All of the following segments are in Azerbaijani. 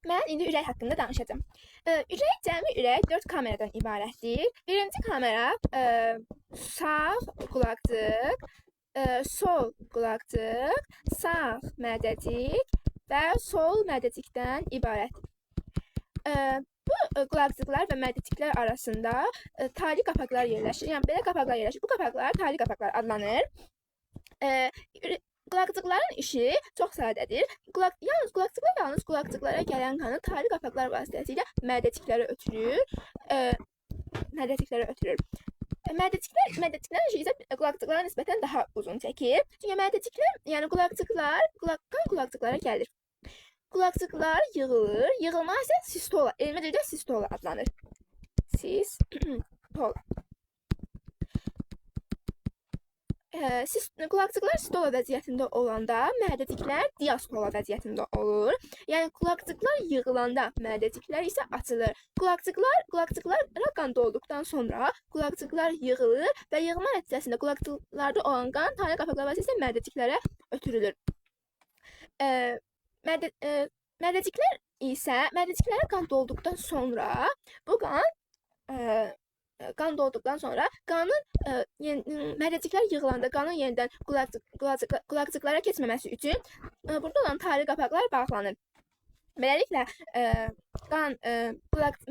Mən indi ürək haqqında danışacağam. Cəmi ürək 4 kameradan ibarətdir. Birinci kamera sağ qulaqcıq, sol qulaqcıq, sağ mədəcik və sol mədəcikdən ibarətdir. Bu qulaqcıqlar və mədəciklər arasında tali qapaqlar yerləşir. Yəni belə qapaqlar yerləşir. Bu qapaqlar tali qapaqlar adlanır. Qulaqcıqların işi çox sadədir. Yalnız qulaqcıqlara gələn qanı tali qapaqlar vasitəsilə mədəciklərə ötürür. Mədəciklərin işi isə qulaqcıqlara nisbətən daha uzun çəkir. Çünki mədəciklər, yəni qan qulaqcıqlara gəlir. Qulaqcıqlar yığılır. Yığılma isə sistola, elmi dildə sistola adlanır. Sistola. Qulaqcıqlar sistola vəziyyətində olanda mədəciklər diastola vəziyyətində olur. Yəni qulaqcıqlar yığılanda mədəciklər isə açılır. Qulaqcıqlara qan dolduqdan sonra qulaqcıqlar yığılır və yığma nəticəsində qulaqcıqlarda olan qan tali qapaqlar vasitəsilə mədəciklərə ötürülür. Mədəciklərə qan dolduqdan sonra bu qan dolduqdan sonra mədəciklər yığılanda qanın yenidən qulaqcıqlara keçməməsi üçün burada olan tali qapaqlar bağlanır. Beləliklə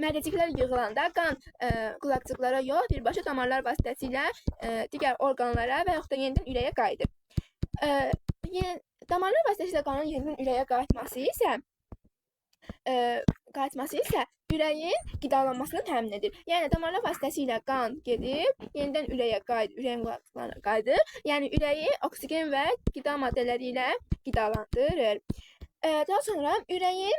mədəciklər yığılanda qan qulaqcıqlara yox, birbaşa damarlar vasitəsilə digər orqanlara və yaxud da yenidən ürəyə qayıdır. Damarlar vasitəsilə qanın yenidən ürəyə qayıtması isə ürəyin qidalanmasını təmin edir. Yəni damarlar vasitəsilə qan gedib, yenidən ürəyə qayıdır, ürəyin qulaqcıqlarına qayıdır. Yəni ürəyi oksigen və qida maddələri ilə qidalandırır. Daha sonra ürəyin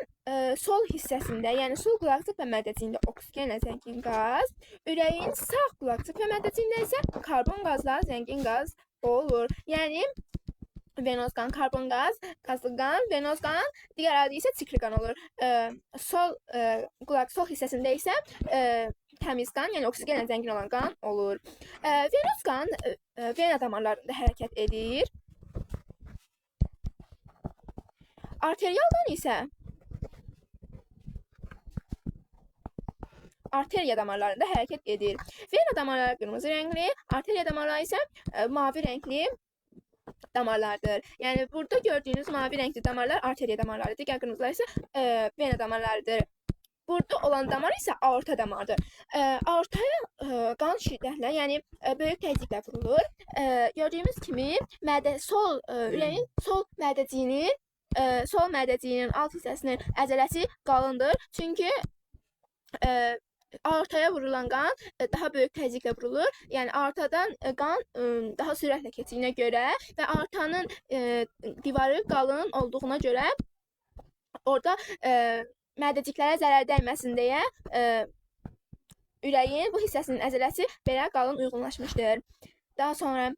sol hissəsində, yəni sol qulaqcıq və mədəciyində oksigenlə zəngin qaz, ürəyin sağ qulaqcıq və mədəciyində isə karbon qazla zəngin qaz olur. Yəni venoz qan, karbon qaz, qazlı qan, venoz qan, digər adı isə çikri qan olur. Sol hissəsində isə təmiz qan, yəni oksigenlə zəngin olan qan olur. Venoz qan vena damarlarında hərəkət edir. Arterial qan isə arteriya damarlarında hərəkət edir. Vena damarları qırmızı rəngli, arteriya damarları isə mavi rəngli damarlardır. Yəni burada gördüyünüz mavi rəngli damarlar arteriya damarlarıdır. Digər qırmızılar isə vena damarlarıdır. Burada olan damar isə aorta damarıdır. Aortaya qan şiddətlə, yəni böyük təzyiqlə vurulur. Gördüyümüz kimi ürəyin sol mədəciyinin alt hissəsinin əzələsi qalındır. Çünki aortaya vurulan qan daha böyük təzyiqlə vurulur. Yəni aortadan qan daha sürətlə keçdiyinə görə və aortanın divarı qalın olduğuna görə orada mədəciklərə zərər dəyməsin deyə ürəyin bu hissəsinin əzələsi belə qalın uyğunlaşmışdır. Daha sonra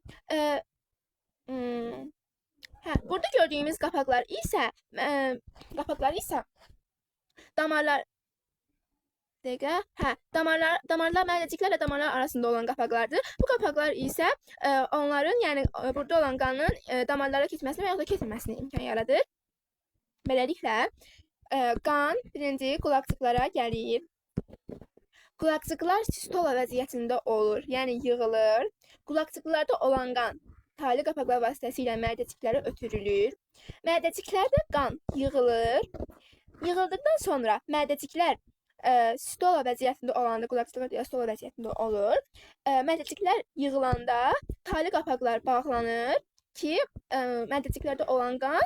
burada gördüyümüz qapaqlar isə damarlar mədəciklərlə damarlar arasında olan qapaqlardır. Bu qapaqlar isə onların, yəni burada olan qanın damarlara keçməsinə və yaxud da keçməməsinə imkan yaradır. Beləliklə, qan birinci qulaqcıqlara gəlir. Qulaqcıqlar sistola vəziyyətində olur, yəni yığılır. Qulaqcıqlarda olan qan tali qapaqlar vasitəsilə mədəciklərə ötürülür. Mədəciklərdə qan yığılır. Yığıldıqdan sonra mədəciklər sistola vəziyyətində olanda qulaqcıqlar diastola vəziyyətində olur. Mədəciklər yığılanda tali qapaqlar bağlanır ki, mədəciklərdə olan qan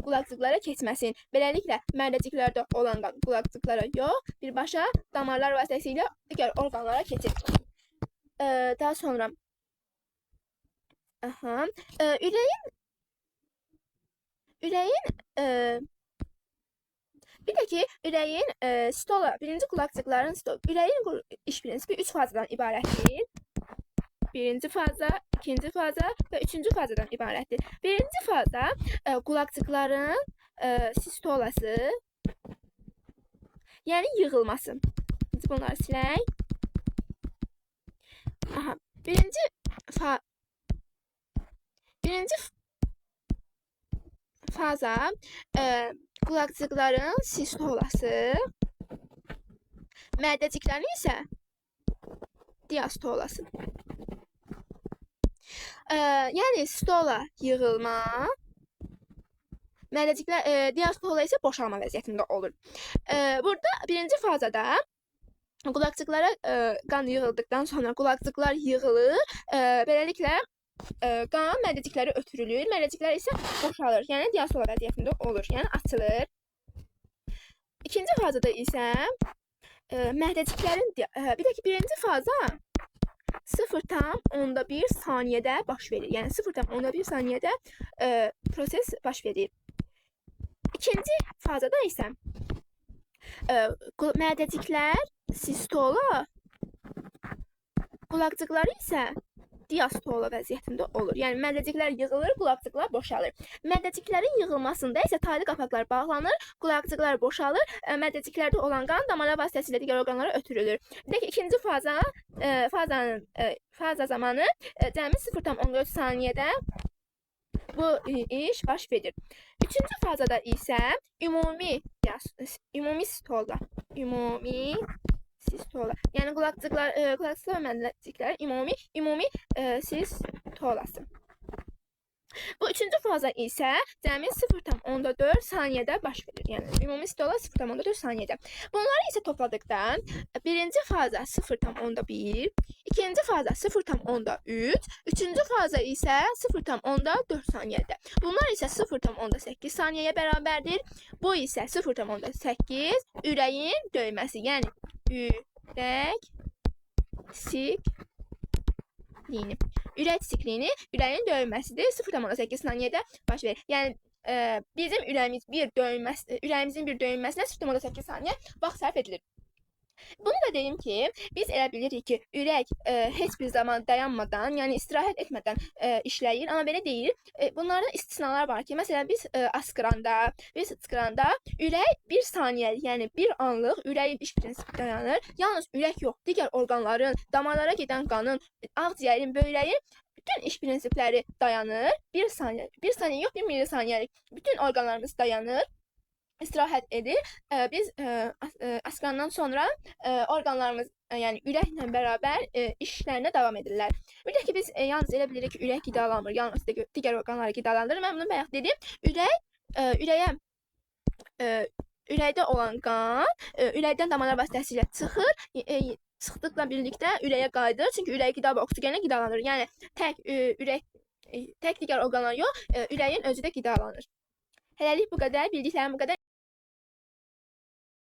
qulaqcıqlara keçməsin. Beləliklə, mədəciklərdə olan qan qulaqcıqlara yox, birbaşa damarlar vasitəsilə digər orqanlara keçir. Daha sonra bir də ki, ürəyin birinci qulaqcıqların ürəyin iş prinsipi 3 fazadan ibarətdir. Birinci faza, ikinci faza və üçüncü fazadan ibarətdir. Birinci faza qulaqcıqların sistolası, yəni yığılması. Bunları silək. Birinci faza qulaqcıqların sistolası, mədəciklərin isə diastolası. Yəni stola yığılma, mədəciklər diastola isə boşalma vəziyyətində olur. Burada birinci fazada qulaqcıqlara qan yığıldıqdan sonra qulaqcıqlar yığılır. Beləliklə qan mədəcikləri ötürülür, mədəciklər isə boşalır. Yəni diastola vəziyyətində olur, yəni açılır. İkinci fazada isə mədəciklərin birinci faza 0,1 saniyədə baş verir. Yəni 0,1 saniyədə proses baş verir. İkinci fazada isə mədəciklər sistola, qulaqcıqları isə diastola vəziyyətində olur. Yəni mədəciklər yığılır, qulaqcıqlar boşalır. Mədəciklərin yığılmasında isə taylı qapaqlar bağlanır, qulaqcıqlar boşalır, mədəciklərdə olan qan damarlar vasitəsilə digər orqanlara ötürülür. Bir də ikinci faza zamanı cəmi 0,14 saniyədə bu iş baş verir. Üçüncü fazada isə ümumi sistola, yəni qulaqcıqlar və mədəciklər ümumi sistolası. Bu üçüncü faza isə cəmi 0,4 saniyədə baş verir. Yəni ümumi sistola 0,4 saniyədə. Bunları isə topladıqda birinci faza 0,1, ikinci faza 0,3, üçüncü faza isə 0,4 saniyədə. Bunlar isə 0,8 saniyəyə bərabərdir. Bu isə 0,8 ürəyin döyməsi, yəni ürək siklini, ürəyin döyülməsidir. 0,8 saniyədə baş verir. Yəni bizim ürəyimizin bir döyülməsinə 0,8 saniyə vaxt sərf edilir. Bunu da deyim ki, biz elə bilirik ki, ürək heç bir zaman dayanmadan, yəni istirahət etmədən işləyir, amma belə deyil. Bunların istisnalar var ki, məsələn biz sıçqıranda ürək 1 saniyə, yəni 1 anlıq ürəyin iş prinsipi dayanır. Yalnız ürək yox, digər orqanların, damarlara gedən qanın, ağciyərin, böyrəyin bütün iş prinsipləri dayanır. 1 saniyə yox, 1 milisaniyelik bütün orqanlarımız dayanır. İstirahət edir. Biz asqandan sonra orqanlarımız, yəni ürəklə bərabər işlərinə davam edirlər. Bir də ki, biz yalnız elə bilirik ki, ürək qidalanmır, yalnız digər orqanları qidalandırır. Mən bunu bayaq dedim. Ürəkdə olan qan ürəkdən damarlar vasitəsilə çıxır. Çıxdıqla birlikdə ürəyə qayıdır. Çünki ürək qida və oksigenlə qidalanır. Yəni tək digər orqanlar yox, ürəyin özü də qidalanır. Hələlik bu qədər, bildiklərim bu qədər.